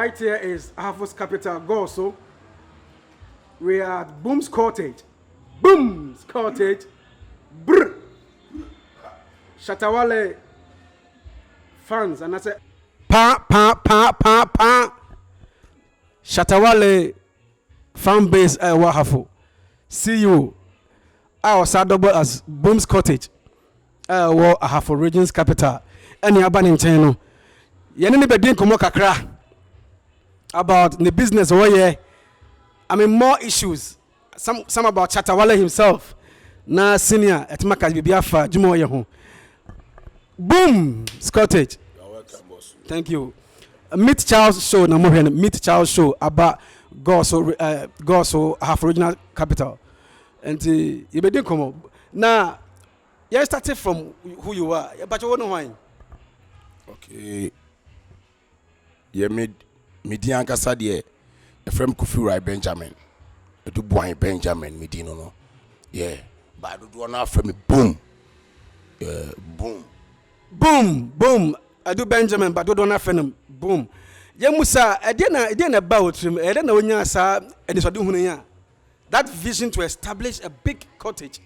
Right here is Ahafo's capital, Goaso. We are at Boom's Cottage. Boom's Cottage. Brr. Shatta Wale fans, and I said, pa. Shatta Wale fan base Ahafo. See you. I was double as Boom's Cottage. Ahafo region's capital. Any abandoned channel. Yenini bedin komo kakra about the business more issues. Some about Shatta Wale himself. Na senior at Maka Bibiafa Jumo Yahu. Boom! Cottage. You're welcome, boss. Thank you. Meet Charles show na mohwe Meet Charles show about Goaso Ahafo regional capital. And you be doing come now. You started from who you are, but you know why. Okay. Yeah, Median Cassadie, a friend Kufurai Benjamin. A Dubois Benjamin, Medino. No. Yeah. But I do not from me. Boom. Boom. I do Benjamin, but I do not friend him. Boom. Yeah, Musa, I didn't about him. I don't know when you saw and it's doing that vision to establish a big cottage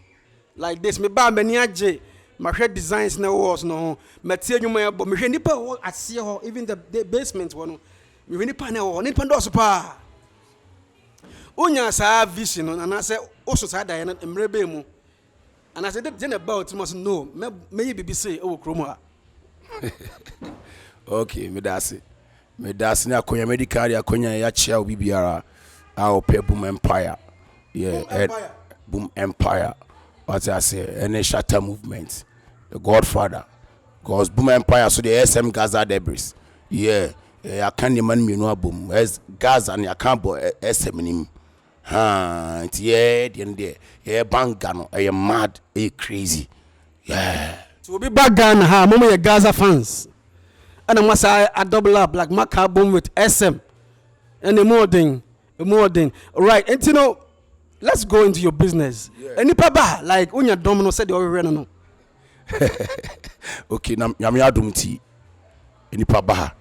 like this. Me ba meniaje. My head designs no walls no material my but me nipa I see her even the basement one me nipa na wo nipa ndo so pa onya sa vision and I say also sa da na mrebe mu and I said then about must know me bibi say o kromo okay me dase na akonya medical akonya ya chia obi biara a ope Boom Empire yeah Boom Empire what I say any Shatta movement. The Godfather, because Boom Empire, so the SM Gaza debris. Yeah, I can't demand me no boom. As Gaza and I can't boy SM in him. Yeah, bangano, I am mad, crazy. Yeah. So we be back Ghana, mama Gaza fans. And I must I double up like Maka boom with SM. And the more thing. Right, and you know, let's go into your business. Yeah. And Nipa like when your domino said you already know. Okay, nyame adom ti nipa ba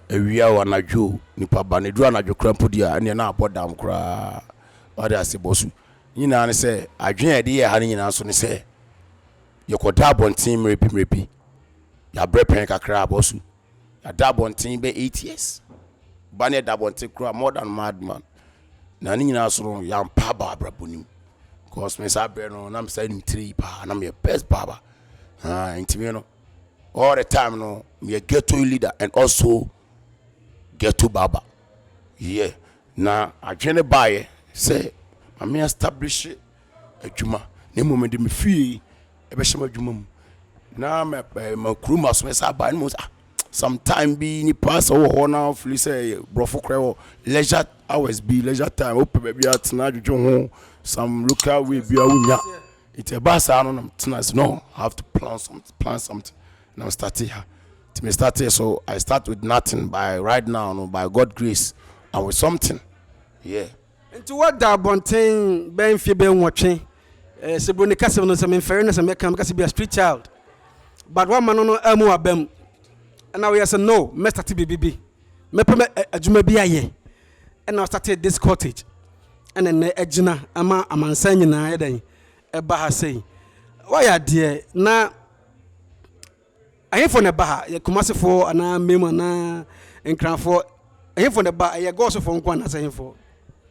awia wanajo nipa ba ne dura najo krampo dia ne na abodam kra ode ase bosu nyina ne se adwen ade ye ha ne nyina so ne se yekoda bontin mrepi ya brepen kakra bosu ya da bontin be 8 years ba ne da bontin kra more than madman na ne nyina so no ya mpa ba abrabonim cause me sa bre no na me say ni 3 pa na me best baba intimino all the time no me a ghetto leader and also ghetto baba yeah na adwene bae say me establish adwuma na moment me fee e be shema adwuma mu na me kruma so me say ba no sometime be ni pass o na feel say brofo kra leisure hours be leisure time open baby at na adwo ho some local way be awunya. It's a bus. I don't know. I have to plan something. And I'm starting here. To me start here, so I start with nothing by right now, no, by God's grace, and with something. Yeah. And to what that bontain ben fi ben watching? Se boni kase no se me fairness and make am kase be a street child. But one man no emu abem. And now we say no, me start BBB. Me peme adwuma bi aye. And I started this cottage. And then ejina ama amansan nyina eden. Ebaha say why are there na I for the baha ye kumase for ana memo na enkran for I for the baha ye Goaso for nkwan na say for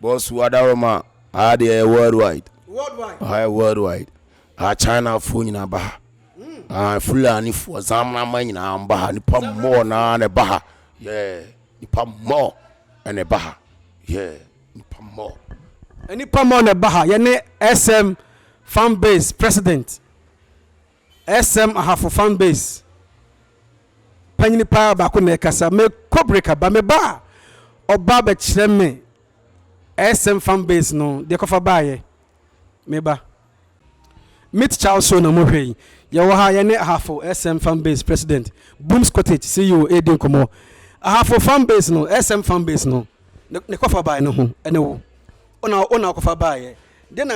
boss wadaroma are there worldwide China for nyina baha fulani for zamna man nyina baha nipa more na ne baha yeah nipa more and a baha yeah nipa more ne baha ye ne SM fan base president SM Ahafo fan base panyini pa ba ko na kasa me kobreka ba me ba oba ba kire me SM fan base no de kofa ba ye me ba Meet Charles show na mohwe ye wo ha ye ne Ahafo SM fan base president Boom's Cottage see you edin komo Ahafo fan base no SM fan base no ne kofa ba no ho ene wo ona kofa ba ye then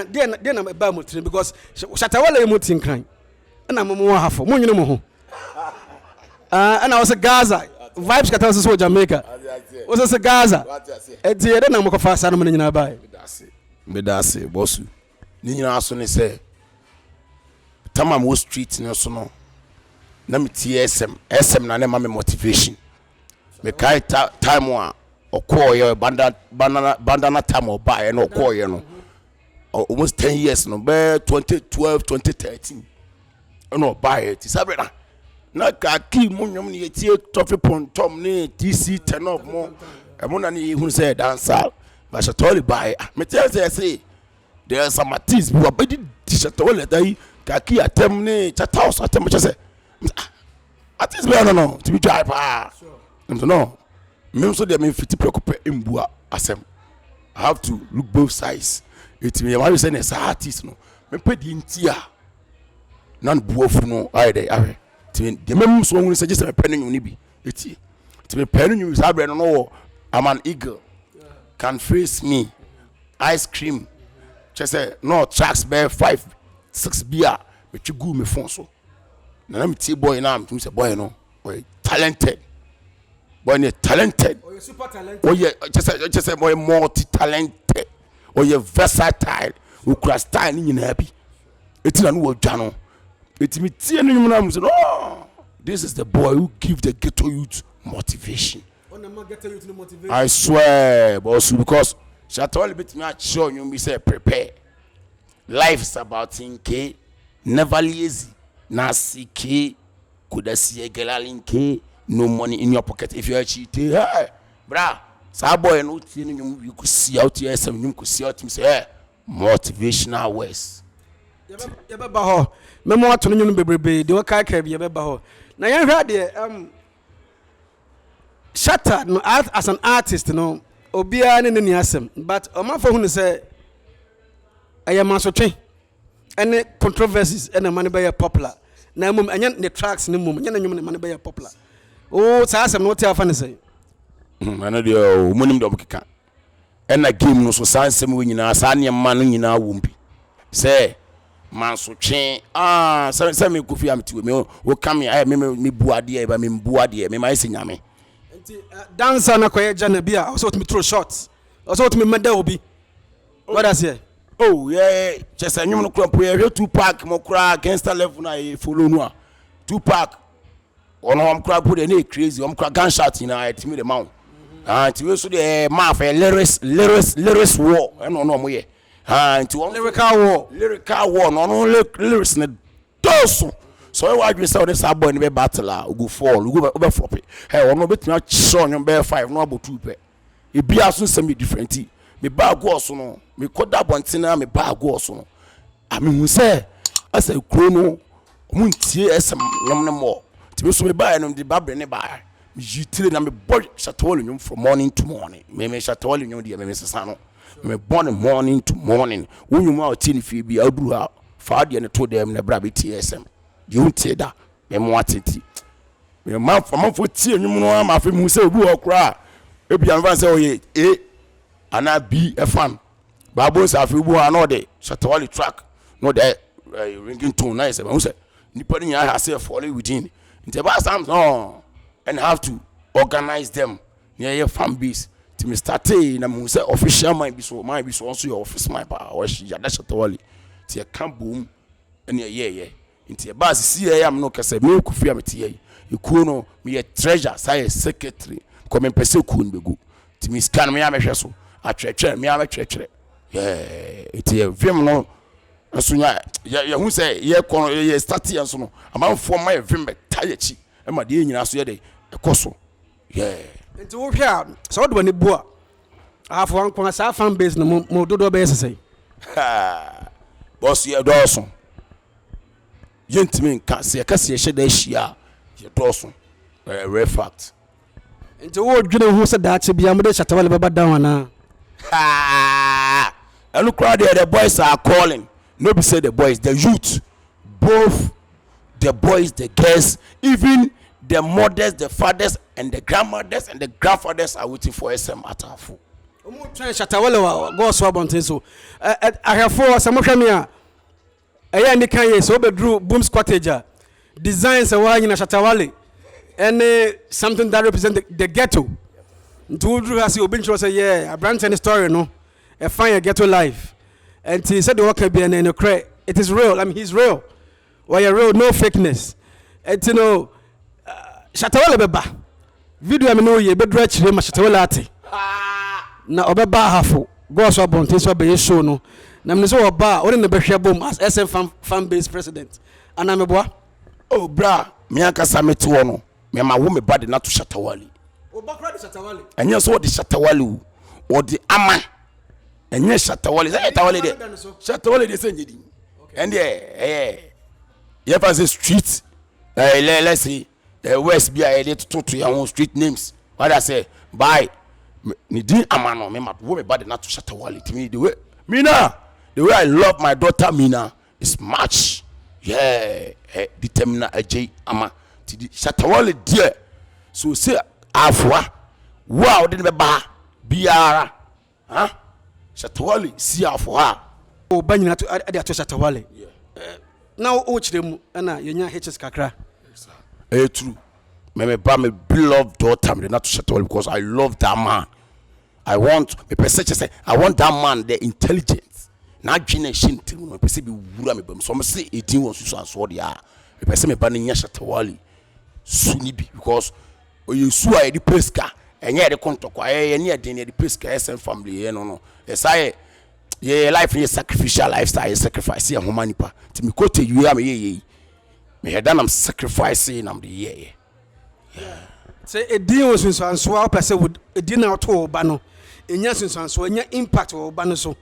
ba mo train because Shatta Wale mo tin kan na mo Ahafo mo nyine mo ho and I was a Gaza vibes kata so Jamaica What's a Gaza? It's the other number of fast animal in our buy. Medase, Bosu. Nina Asuni say, Tamam Wall Street, no sono. Nami SM na nema me motivation. Me kai time one or call your bandana time or buy no call you no. Almost 10 years no, be 2012, 2013. No buy it. Sabrina. Na ka ki munyom ni etie toffee pontom ni TC 10 of more. E mo na ni hu say Dancehall. But Shatta Wale buy. Me tell say there are some artists who are body Shatta Wale dai ka ki atem ni Chatta House atem say artists be no to be try pa. No. Me so dey me fit preoccupy mbua asem. I have to look both sides. It me why say na artist no. Me pedi ntia. Nan buofu no ai dey awe. Ti de mem so won suggest me pen ni bi. Eti. Ti me pen ni sabre no I'm an eagle. Can face me. Ice cream. Just say no tracks bear 5-6 beer. Me chigu me phone so. Na me ti boy na me say boy no. Boy talented. Boy ne talented. Oh, you're super talented. Oh yeah, just say boy multi-talented. Oh yeah, versatile. Who cross style ni na happy. Eti na no wo dwa no. Eti me tie no nyum na say no. This is the boy who give the ghetto youth motivation. I swear, boss, because Shatta Wale bit me show you me say prepare. Life is about thinking, never lazy. Nasiki, could see a girl no money in your pocket if you are cheating. Hey, brah, sa boy no you could see out here some you could see out him say hey, motivational words. Yeba ho. Memo ato no nyunu bebrebe de waka ka bi yeba ho. Na yen hwa de Shatta no as an artist no obia ne ni asem but omafo hu ne say ayamasotwe ene controversies ene man be popular na mum anya ne tracks ne mum anya na nyum ne man be popular o sa asem no te afa ne say ana de o munim do keka ena game no so sansem we nyina sa ne man no nyina wombi say mansotwe say me kofi am ti we me o kam me buade e ba me buade me mai senyame dancer na koye jana bia also to me throw shots also to me meda obi what I say oh yeah just anyum no krampo ye 2 pack mo kra against level na e follow no 2 pack ono am kra put dey crazy am kra gunshot na it me the mount ti we so the ma for lyrics war no mo ye ti one lyrical war no lyrics na doso. So why we say this boy be battle go fall go flop it. Hey, we no betimi show on be 5 no about 2 pe. E bia so some different. Me ba Goaso no, me koda bontina me ba Goaso no. Ami hu say as a kro no mu ntie esem nyom ne mo. Ti be so me ba no di babre ne ba. Me jitire na me boy Shatta Wale nyom from morning to morning. Me Shatta Wale nyom di me sesa no. Me born morning to morning. Wonyum a oti ni fi bia aduru ha. Fa de ne to dem na bra be TSM. You take that, me mwatiti. Me man for tie nyum no am afi mu say obi okra. E bia mfa say oye ana B FM. Babo say afi bu ana de Shatta Wale track. No de ringing tone nice e say nipa ni ya say fall within. Inte ba sam no and have to organize them near your fan base. Ti me start na mu say official mind be so also your office mind ba o ya da Shatta Wale. Ti e kan boom and yeah. Inti ba si am no kase me kufi am tie ekuo no me treasure say secretary come pese ku nbegu ti mi scan me am hwe so atwetwe me am twetwe iti vim no asunya ya hu say ye kono ye start yan so no amanfo ma vim be tayechi e ma de nyina so ye de ekoso inti wo hwa so do ne bua Ahafo an kon sa fan base no mo dodo be sesai boss ye doso yentimi nka se yakase ye da hia ye doso rare fact nti wo dwene hu se daache bia mo de Shatta Wale baba down ana and look crowd there the boys are calling no be say the boys the youth both the boys the girls even the mothers the fathers and the grandmothers and the grandfathers are waiting for SM Ahafo omo try Shatta Wale Goaso abonten so Ahafo samohwa me a eya ni kan yes obedru booms cottage designs a wa nyina Shatta Wale and something that represent the ghetto nti wodru ha se obi nkyerɛ sɛ yeah abrante ne story no a fine ghetto life and he said the worker be an credit it is real. I mean he's real or you're real, no fakeness. And you know Shatta Wale beba video I know ye bedra chire ma Shatta Wale ate na obeba Ahafo Goaso bonte so be show no na me so oba ori na behwe bom as SM fan base president ana me boa oh bra me akasa mete wo no me ma wo me body na to Shatta Wale oba kra de Shatta Wale enye so de Shatta Wale o de ama enye Shatta Wale Shatta Wale de Shatta Wale de senje di and you ever say street let's say west be I to your own street names what I say by ni din amano me ma wo me body na to Shatta Wale to me the way Mina the way I love my daughter Mina is much determine AJ ama to the Shatta Wale dear so say afwa wow de be ba biara Shatta Wale si afwa o banyina to ade ato Shatta Wale now o chire mu na yenya HS kakra true me ba me beloved daughter me not to Shatta Wale because I love that man. I want me person say I want that man the intelligence na generation team me person be wura me bam so me say 18 won so anso de a me person me ba na nya Shatta Wale suni bi because oyesu a the peska enye de kontokwa ye de ne de peska SM family no say yeah life is sacrificial lifestyle sacrifice ya homa nipa ti me kote you am ye me head am sacrificing am the yeah say edin was so anso person would edin na to ba no enya sunsanso enya impact wo ba no so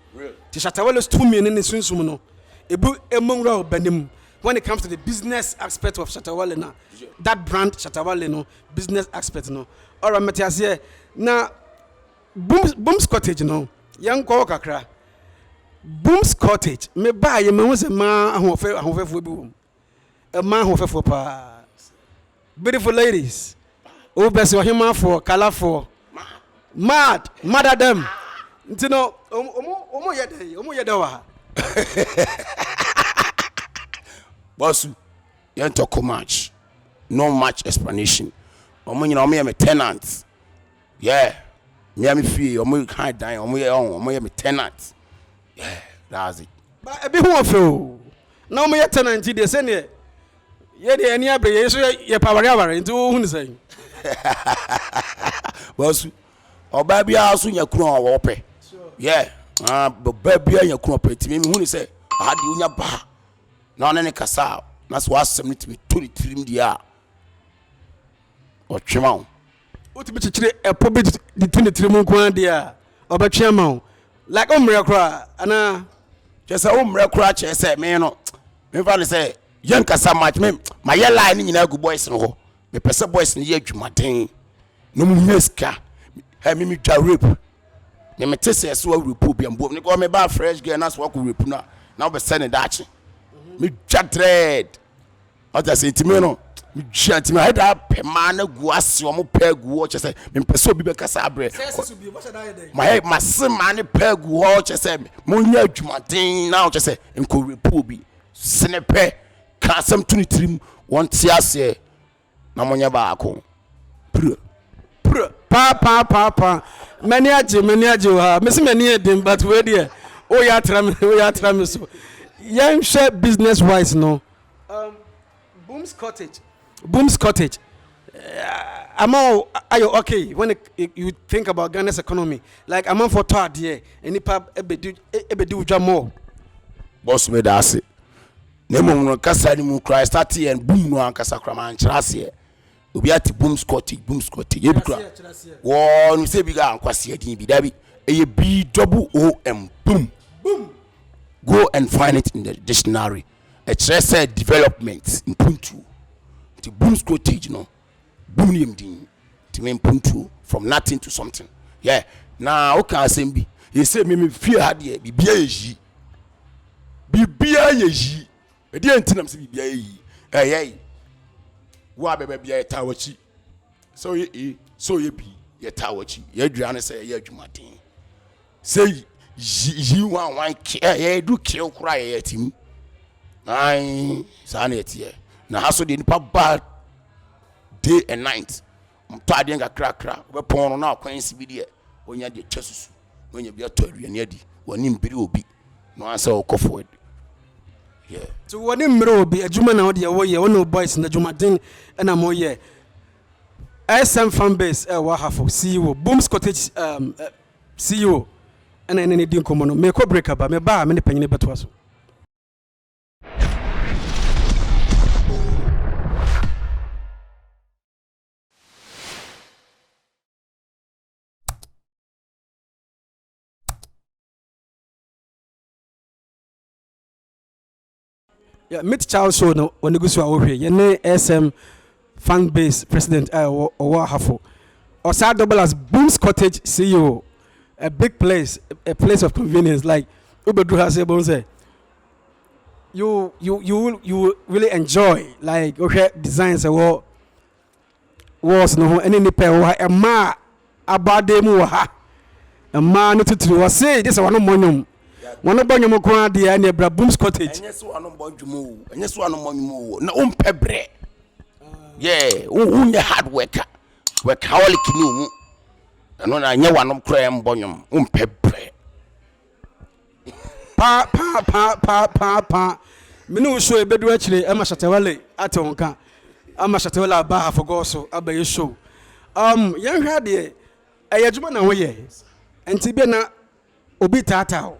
ti Shatta Wale 2 million ne sunsum no ebu emowra obanim when it comes to the business aspect of Shatta Wale na that brand Shatta Wale no business aspect no ora metiase na Boom's Cottage no yang kwa kakra Boom's Cottage me ba ye me hu se ma ahofefo bi wo e ma ahofefo pa beautiful ladies o best o hima for color for mad at them you know omo yede wa boss you talk much no much explanation omo nyina omo ye me tenant me am fee omo kind dan omo ye me tenant that's it but e be who of na omo ye tenant dey say ne ye dey ani abre ye so ye paware nti wo hu ni say boss oba bia so nya kunu wo pe oba bia nya kunu pe ti me hu ni say ade unya ba na one ne kasa na so asem ni ti me to ni tirim dia o twema o ti be chire epo be di to ni tirim nko ade a oba twema like omre kra ana just say omre kra che say me no me fa ni say yen kasa match me my line ni nyina gu boys no ho me pese boys ni ye adwumaden no mu nyeska me twa rape me tese so rape bi ambo me ko me ba fresh girl na so ko rape na we be send dachi me twa dread o just intime no me twa intime head up ma na gu ase o mo pa gu o chese me pese obi be kasa abre my sim man pa gu o chese mo nya adwumaden na o chese enko rape obi senepe ka sam tuni trim won ti ase na mo nya ba ako pa many aje ha me se many edin but we there o ya tra me so yan share business wise no Boom's Cottage am ayo okay when you think about Ghana's economy like am for third year any pap ebedu udwa more boss me da ase na mo kasa ni mu Christ start and boom no ankasa krama nkyerase obi ati Boom's Cottage ye bi kra wo no se bi ga ankwase adin bi da bi eye BOOM boom go and find it in the dictionary a trace development in puntu the Boom's Cottage no boom ni mdin ti men puntu from nothing to something na o kan asem bi ye say me fie ha de bibia yeji e de antinam se bibia yi wa bebe bia tawachi so ye bi ye tawachi ye duane say ye adwumaden say yi wan ye du kill kura ye tim ai sa na etie na haso de nipa ba day and night to ade nga krakra we pon no na kwan si bi de onya de chesusu onya bi ato aduane adi woni mbiri obi no answer o forward. Yeah. So woni mmere obi adwuma na wode wo ye wono boys na adwuma den na mo ye SM fan base wa Ahafo CEO Booms Cottage CEO and any din komo no me ko break up me ba me ne panyine beto aso. Yeah, meet Charles show no when go so awhwe ye ne SM fan base president or Ahafo or side double as Booms Cottage CEO, a big place, a place of convenience. Like Ubedru has say, you will really enjoy like okay designs or walls no any pair or a ma abademu ha a man no to say this one monum. One of them are going to the Bra Booms Cottage. And yes, one of them, and yes, one of them, no pebre. Yeah, who hard worker, workaholic new. And when I know one of cram bonum, pebre. Pa. Minu show a bedu actually, Emma Shatta Wale, Atonka, Emma Shatta Wale, Baha for Goaso, Abbey show. Young had a Yajman away, and Tibena Obi Tata.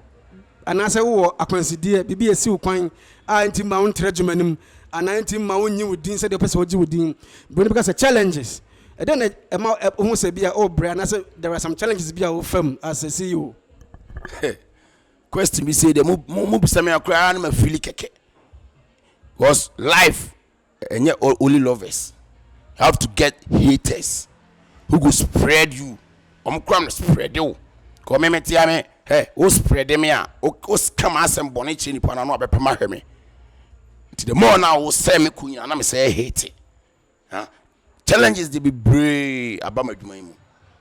And as I wore a consider BB a seal coin, I anti mount regimenum, and 19 mount you would said the person would do, but because of challenges. And then a almost a beer old brand. I said there are some challenges be our firm as a CEO. Question me say the move some cry and feel keke. Was life and yet only lovers. You have to get haters who will spread you. Cram spread you. Come me tiame. Hey, o spread them here. O scam us and bonnet chini pana no be me. To the more now o say me kunya na me say hate it. Huh? Challenges they be brave about my dream.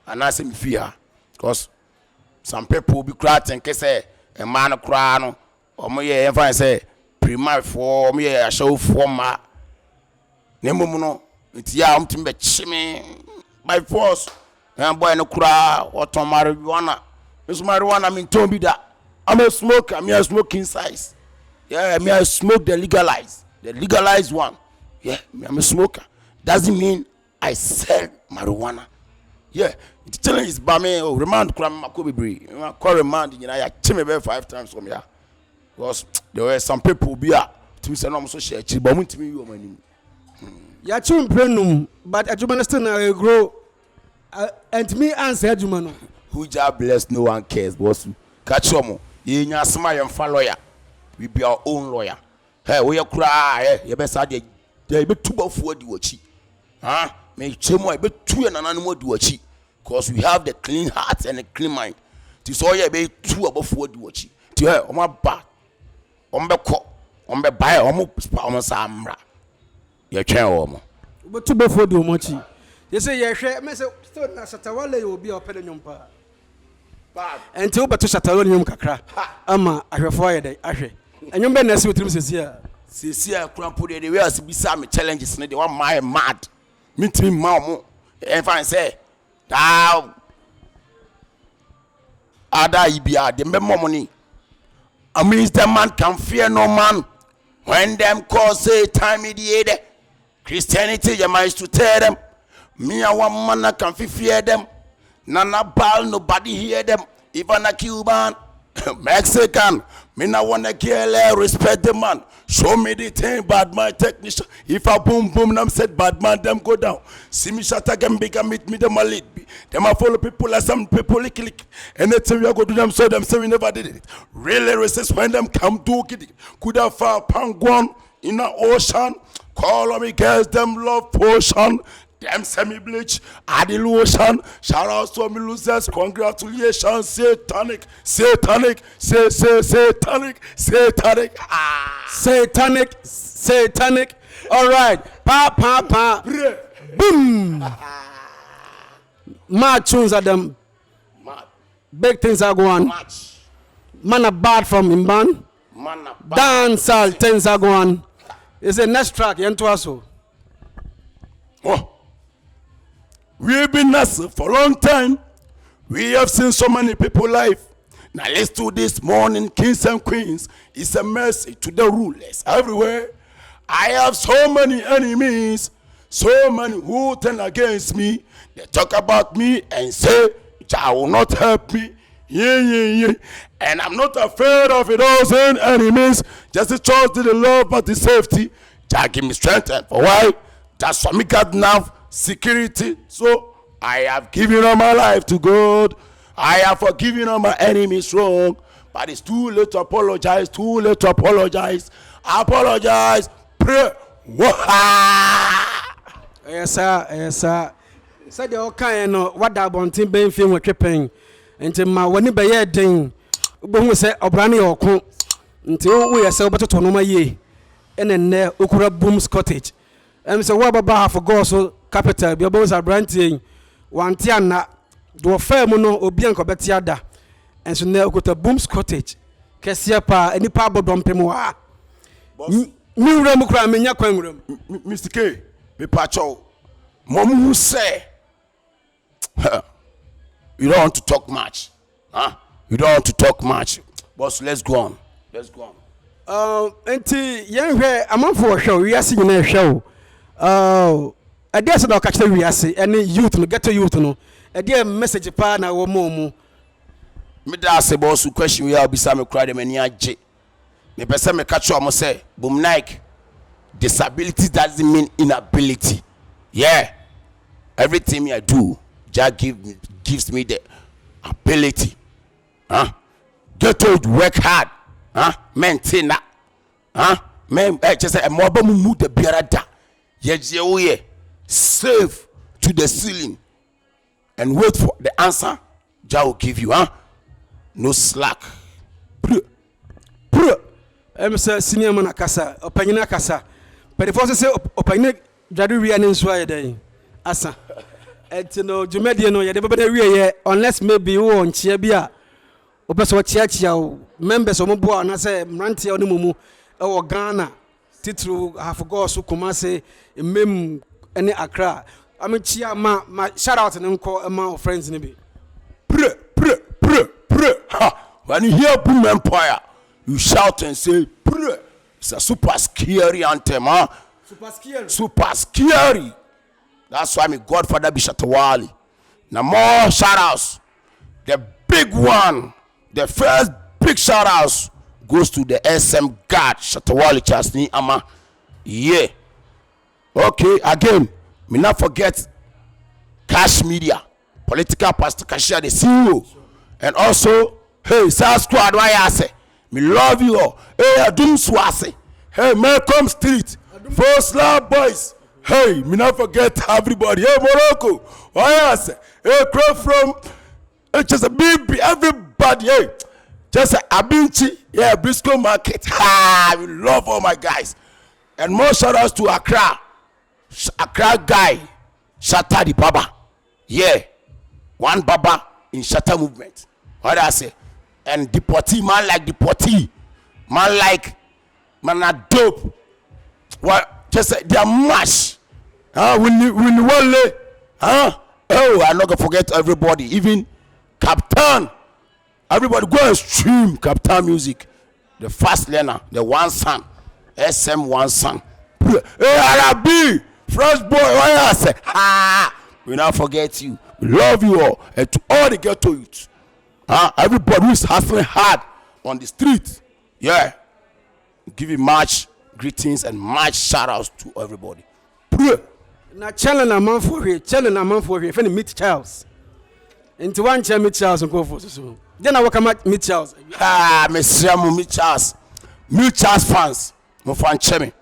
And I say me fear because some people will be crying and say a man cry no or me if I say primary for me a show for ma. Nemo no it ya umtimbe chimi by force. And boy no cry or to marijuana. It's marijuana, I mean, don't be that. I'm a smoker, I mean, I smoke inside. Yeah, I mean, I smoke the legalized one. Yeah, I'm a smoker. Doesn't mean I sell marijuana. Yeah, the challenge is by me, remand crime, Makobi Bree. I call remand, you know, I tell me 5 times from here. Because there were some people be to say, no, I'm so share, but to me, you are my name. Ya chum prenum, but I do understand I grow. And me answer, Jumano. Who just bless no one cares, boss. Catch you, you know, smile and follow lawyer. We be our own lawyer. Hey, we cry, you best add they be too bad for the watch. Huh? Make chemo, I be 2 and an animal do watch. Because we have the clean heart and a clean mind. This all you be 2 above 4 do watch. To her, on my back, on the cock, on the buy, almost samra. Your chair, but 2 before do much. You say, yeah, Shatta Wale will be open in pa. Until but to Shatta Wale kakra. Ama, I have fired Ashe. And you better see what you say. Sincere, Crampo, they will be some challenges, and they want my mad. Meet me, Mamma. If I say, thou Ada Ibia, the money. I mean, the man can fear no man. When them call say time mediated, Christianity, you might to tell them. Me a one man can fear them. Nana ball, nobody hear them. Even a Cuban, Mexican. Me na wanna kill, respect the man. Show me the thing, bad man technician. If I boom them said bad man, them go down. See me shut again, big and meet me them a lead. Them a follow people as some people click. Anything we go to them, so them say we never did it. Really resist when them come do it. Could have found Panguan in the ocean. Call on me girls, them love potion. Them semi-bleach, add the lotion. Shout out to me losers, congratulations. Satanic. Ah. Satanic. All right. Pa. Boom. Mad tunes are them. Mad. Big things are going. Match. Man are bad from Imban. Dancehall things are going. It's a next track. Yentuaso. Oh. We've been hustling for a long time. We have seen so many people life. Now let's do this morning, kings and queens. It's a mercy to the rulers everywhere. I have so many enemies, so many who turn against me. They talk about me and say, Jah will not help me. Yeah. And I'm not afraid of it all, saying enemies. Just to trust in the Lord, but the safety. Jah give me strength. And for why? That's why me got enough security. So I have given all my life to God. I have forgiven all my enemies wrong. But it's too late to apologize. Too late to apologize. Apologize. Pray. Yes, sir. Said the okay no what da bontin ben fi nwetwe pen nti ma woni be ye den bo say obrane okon nti wo ye say obeto no ma ye ene okura Booms Cottage say wo baba for Goaso capital bi obo say brantin wante ana do fam no obi anko beti ada enso ne okuta Booms Cottage kese pa enipa abodom pem wa mi wuram kura menya kwan wuram Mr. K me pacho mom who say you don't want to talk much, huh? You don't want to talk much, boss. Let's go on. Enti yen hwe amanfo hwe we ase nyina hwe o ade ase na ka kire we ase ene youth no ghetto youth no ade message pa na wo momu me da say boss question we obisa me cry dem ani age me pese me catch am say boom Nike disability doesn't mean inability. Yeah, everything I do Jah gives me the ability. Get to work hard. Maintain that. Just say a mobile move the biarada. Ye save to the ceiling and wait for the answer Jah will give you. No slack. Say senior man akasa, opanyina akasa. But the first say opanyina jadu wi anen so ayedai. Asa. No jumedi no ye de bebe we unless maybe wo onchia bia opeso chiachia members omobo na say mrantia oni mumu e wo Ghana titru Ahafo Goaso Kumase mem ene Accra amechia ma shout out nko ma friends ni bi pre when you hear Boom Empire you shout and say pre. It's a super scary anthem, super scary. That's why my godfather be Shatta Wale. Now more shout outs. The big one, the first big shout outs goes to the SM God, Shatta Wale Chasni Ama. Yeah. Okay, again, me not forget Cash Media, political pastor Kashia the CEO. And also, hey, South Squad, why I say, me love you all. Hey, Adum Swase. Hey, Malcolm Street, Four Slab Boys. Hey, me not forget everybody. Hey, Morocco. Why I say? Hey, crowd from just a big everybody. Hey, just a Abinchi. Yeah, Briscoe Market. We love all my guys. And more shout outs to Accra. Accra guy, Shatta the Baba. Yeah, one Baba in Shatta movement. What I say? And deportee, man like deportee. Man like, man a dope. What? Just say they are mash. When you want oh, I'm not gonna forget everybody, even Captain. Everybody go and stream Captain music. The fast learner, the one son, SM one son. Hey, Arabi, fresh boy, why I say, we not forget you. We love you all, and to all the ghetto youths. Everybody who is hustling hard on the street. Yeah, give you much greetings and much shout outs to everybody. Na challenge a man for here, if any meet Charles. Into one chair meet Charles and go for so. Then I welcome meet Charles. Monsieur meet Charles. Meet Charles fans. Mo fan cheme.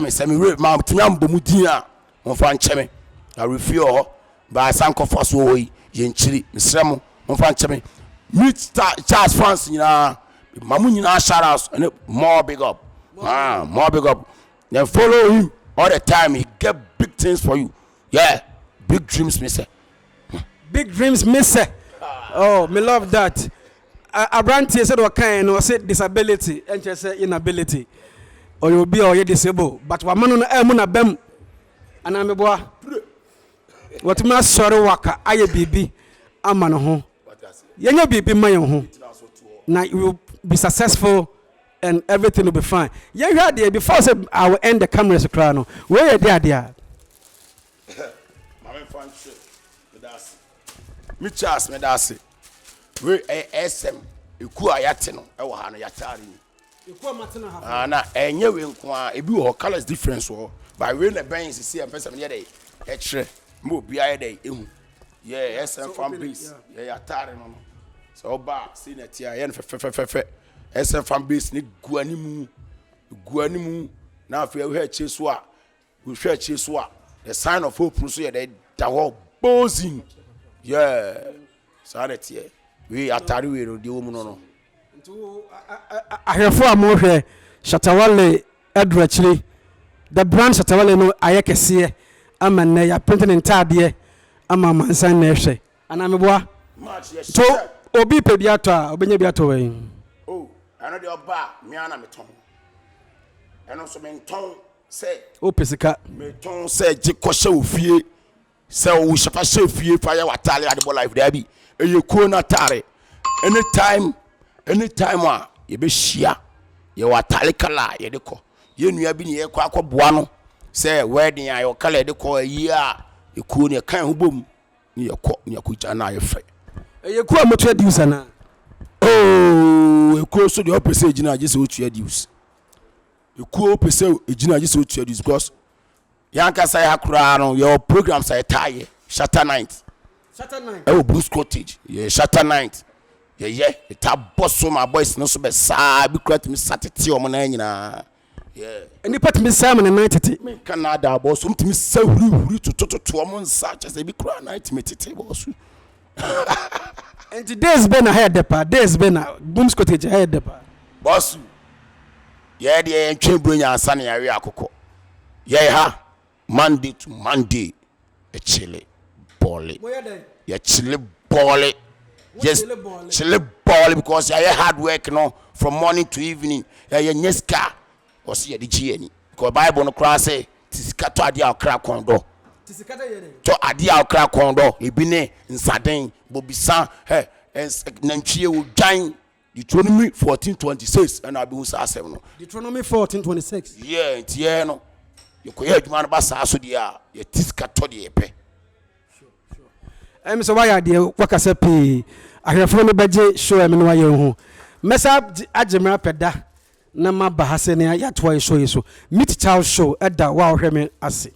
Say me read ma tiam bomudia. Mo fan cheme. I refuel by sanko force wo yi yenchiri. Monsieur mo fan cheme. Meet Charles fans nyina. Mamu nyina shout outs and more big up. More big up. Then follow him all the time. He get big things for you. Yeah, big dreams, me say. Big dreams, me say. Oh, me love that. Abranti said what kind or said disability and just say inability, or you'll be already disabled. But what man on the bem and I'm a boy. What ma sorry waka aye bibi ama no ho. Yenye bibi ma yen ho. Now you will be successful and everything will be fine. Yeah, you had there before say I will end the cameras crown. Where you there? Mama fan shit. Me Charles me dasi. We SM eku ayate no e wo ha no yatare ni. Eku amate no ha. Na enye we nko a ebi wo colors difference wo. By we na ben see am person ye dey e kire. Mo bia ye dey ehu. Yeah, SM fan base. Yeah, yatare no. So ba see na tia ye fe. SM fan base ni guanimu na afi we heche so a we heche so a the sign of hope so ye dey da wo bozing. Yeah, so that yeah, we atari we no di wo mu no. Ahafo amohwe Shatta Wale adruachiri the brand Shatta Wale no ayekese ama na ya printing entade ama mansan na ehwe ana meboa so obi pe bi ato a obenya bi ato we oh ana de oba mi ana meton eno so menton say o pesika meton say je kwhye ofie say o shafa she ofie fa ya watale ade bo life there bi eye ko na tare anytime a ye be hia ye watale kala ye de ko ye nua bi ne ye kwa akoboa no say wedding ayo kala de ko yi a ye ko ne kan ho bom ne ye ko ne akugya na ye fe eye ko amotu adius ana oh eko so de opese gina je se otu adius eko opese gina je se otu adius because yanka say hakura no your program say tie Shatta night oh Blues Cottage yeah Shatta night yeah it a boss so my boys no so be sa bi krat me satete o mo na nyina yeah any part me Simon na night me Canada boss so mtimi sa huri to o mo nsa chese bi kra night me tete boss and today's been ahead the pa days been Blues Cottage ahead the pa boss yeah de entwe bronya ansa na yawe akoko yeah ha Monday to Monday a chile bolly yeah chile bolly yes chile bolly because yeah hard work no from morning to evening yeah nyeska or see the gni because Bible no cross say tisika to ade akra kondo tisika to ade akra kondo ebine nsaden bobisa nantwie wo dwan Deuteronomy 14:26 and I be say asem no Deuteronomy 14:26 yeah tie no you ko ya adwuma no ba saa so dia ya tisika to de epe so why are there wakasa pe ahafo no beje show em no waye hu mesa agemra peda na ma bahase ne ya to show meet child show eda wa ohwe me ase